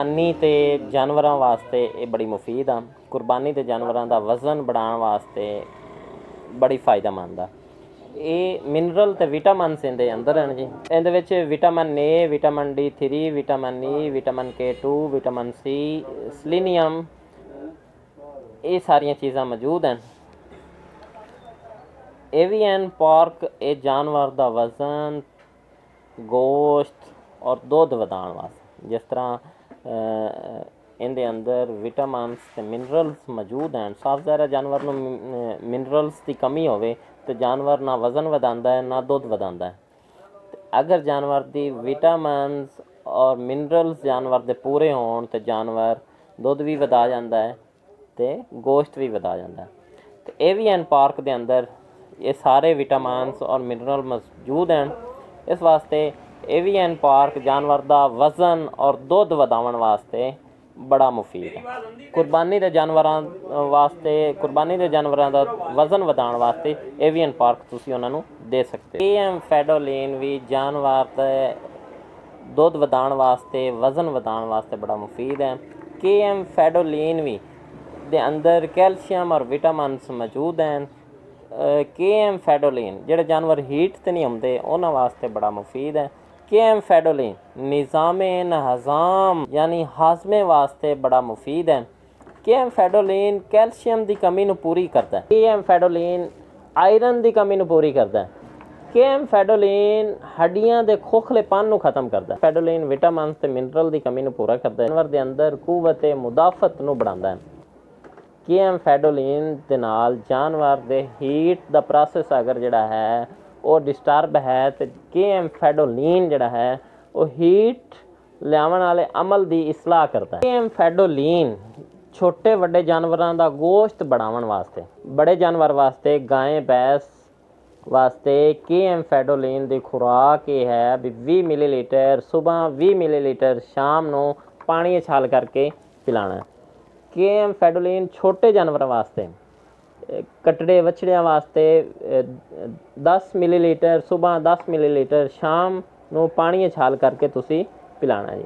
ਕੁਰਬਾਨੀ ਤੇ ਜਾਨਵਰਾਂ ਵਾਸਤੇ ਇਹ ਬੜੀ ਮੁਫੀਦ ਆ। ਕੁਰਬਾਨੀ ਤੇ ਜਾਨਵਰਾਂ ਦਾ ਵਜ਼ਨ बढ़ाਉਣ ਵਾਸਤੇ ਬੜੀ ਫਾਇਦੇਮੰਦ ਆ। ਇਹ ਮਿਨਰਲ ਤੇ ਵਿਟਾਮਿਨਸ ਇਹਦੇ ਅੰਦਰ ਹਨ ਜੀ। ਇਹਦੇ ਵਿੱਚ vitamin A, vitamin D3, vitamin E, vitamin K2, vitamin C, ਸਲੀਨੀਅਮ, ਇਹ ਸਾਰੀਆਂ ਚੀਜ਼ਾਂ ਮੌਜੂਦ ਹਨ। एवियन पार्क ਇਹ ਜਾਨਵਰ ਦਾ ਵਜ਼ਨ, ਗੋਸ਼ਤ ਔਰ ਦੁੱਧ ਵਧਾਉਣ ਵਾਸਤੇ, ਜਿਸ ਤਰ੍ਹਾਂ ਇਹਦੇ ਅੰਦਰ ਵਿਟਾਮਿਨਸ ਤੇ ਮਿਨਰਲਸ ਮੌਜੂਦ ਹਨ। ਸਾਫ਼ ਜ਼ਾਹਿਰ ਜਾਨਵਰ ਨੂੰ ਮਿਨਰਲਸ ਦੀ ਕਮੀ ਹੋਵੇ ਤਾਂ ਜਾਨਵਰ ਨਾ ਵਜ਼ਨ ਵਧਾਉਂਦਾ ਹੈ ਨਾ ਦੁੱਧ ਵਧਾਉਂਦਾ ਹੈ। ਅਗਰ ਜਾਨਵਰ ਦੀ ਵਿਟਾਮਿਨਸ ਔਰ ਮਿਨਰਲਸ ਜਾਨਵਰ ਦੇ ਪੂਰੇ ਹੋਣ ਤਾਂ ਜਾਨਵਰ ਦੁੱਧ ਵੀ ਵਧਾ ਜਾਂਦਾ ਹੈ ਤੇ ਗੋਸ਼ਤ ਵੀ ਵਧਾ ਜਾਂਦਾ ਹੈ। ਤੇ एवियन पार्क ਦੇ ਅੰਦਰ ये सारे विटामिनस और मिनरल मौजूद हैं। इस वास्ते एवियन पार्क जानवर का वज़न और दुध वधाउण वास्ते बड़ा मुफीद है। कुर्बानी के जानवरों वास्ते, कुर्बानी के जानवरों का वज़न वधाउण वास्ते एवियन पार्क तुसीं उन्हां नूं दे सकते। KM फैडोलिन भी जानवर के दुध वधाउण वास्ते, वज़न वधाउण वास्ते बड़ा मुफीद है। KM फैडोलिन भी दे अंदर कैल्शियम और विटामिनस मौजूद हैं। KM फैडोलिन ਜਿਹੜੇ ਜਾਨਵਰ ਹੀਟ ਤੇ ਨਹੀਂ ਆਉਂਦੇ ਉਹਨਾਂ ਵਾਸਤੇ ਬੜਾ ਮੁਫੀਦ ਹੈ। KM फैडोलिन ਨਿਜ਼ਾਮੇ ਹਜ਼ਾਮ ਯਾਨੀ ਹਾਜ਼ਮੇ ਵਾਸਤੇ ਬੜਾ ਮੁਫੀਦ ਹੈ। KM फैडोलिन ਕੈਲਸ਼ੀਅਮ ਦੀ ਕਮੀ ਨੂੰ ਪੂਰੀ ਕਰਦਾ ਹੈ। KM फैडोलिन ਆਇਰਨ ਦੀ ਕਮੀ ਨੂੰ ਪੂਰੀ ਕਰਦਾ ਹੈ। KM फैडोलिन ਹੱਡੀਆਂ ਦੇ ਖੋਖਲੇਪਨ ਨੂੰ ਖਤਮ ਕਰਦਾ ਹੈ। फैडोलिन ਵਿਟਾਮਿਨਸ ਤੇ ਮਿਨਰਲ ਦੀ ਕਮੀ ਨੂੰ ਪੂਰਾ ਕਰਦਾ ਹੈ। ਜਾਨਵਰ ਦੇ ਅੰਦਰ ਕੂਵਤ ਮੁਦਾਫਤ ਨੂੰ बढ़ाਉਂਦਾ ਹੈ। KM फैडोलिन ਦੇ ਨਾਲ ਜਾਨਵਰ ਦੇ ਹੀਟ ਦਾ ਪ੍ਰੋਸੈਸ ਅਗਰ ਜਿਹੜਾ ਹੈ ਉਹ ਡਿਸਟਰਬ ਹੈ ਤੇ KM फैडोलिन ਜਿਹੜਾ ਹੈ ਉਹ ਹੀਟ ਲਿਆਉਣ ਵਾਲੇ ਅਮਲ ਦੀ ਇਸਲਾਹ ਕਰਦਾ ਹੈ। KM फैडोलिन ਛੋਟੇ ਵੱਡੇ ਜਾਨਵਰਾਂ ਦਾ ਗੋਸ਼ਤ बढ़ाਉਣ ਵਾਸਤੇ, ਬੜੇ ਜਾਨਵਰ ਵਾਸਤੇ, ਗਾਂ ਭੈਂਸ ਵਾਸਤੇ KM फैडोलिन ਦੀ ਖੁਰਾਕ ਇਹ ਹੈ ਵੀ 20 ਮਿਲੀਲੀਟਰ ਸਵੇਰ, 20 ਮਿਲੀਲੀਟਰ ਸ਼ਾਮ ਨੂੰ ਪਾਣੀ ਛਾਲ ਕਰਕੇ ਪਿਲਾਣਾ। KM फैडोलिन छोटे जानवरों वास्ते, कटड़े वछड़ियां वास्ते 10 मिलीलीटर सुबह, 10 मिलीलीटर शाम ਨੂੰ ਪਾਣੀ ਛਾਲ ਕਰਕੇ ਤੁਸੀਂ ਪਿਲਾਣਾ ਜੀ।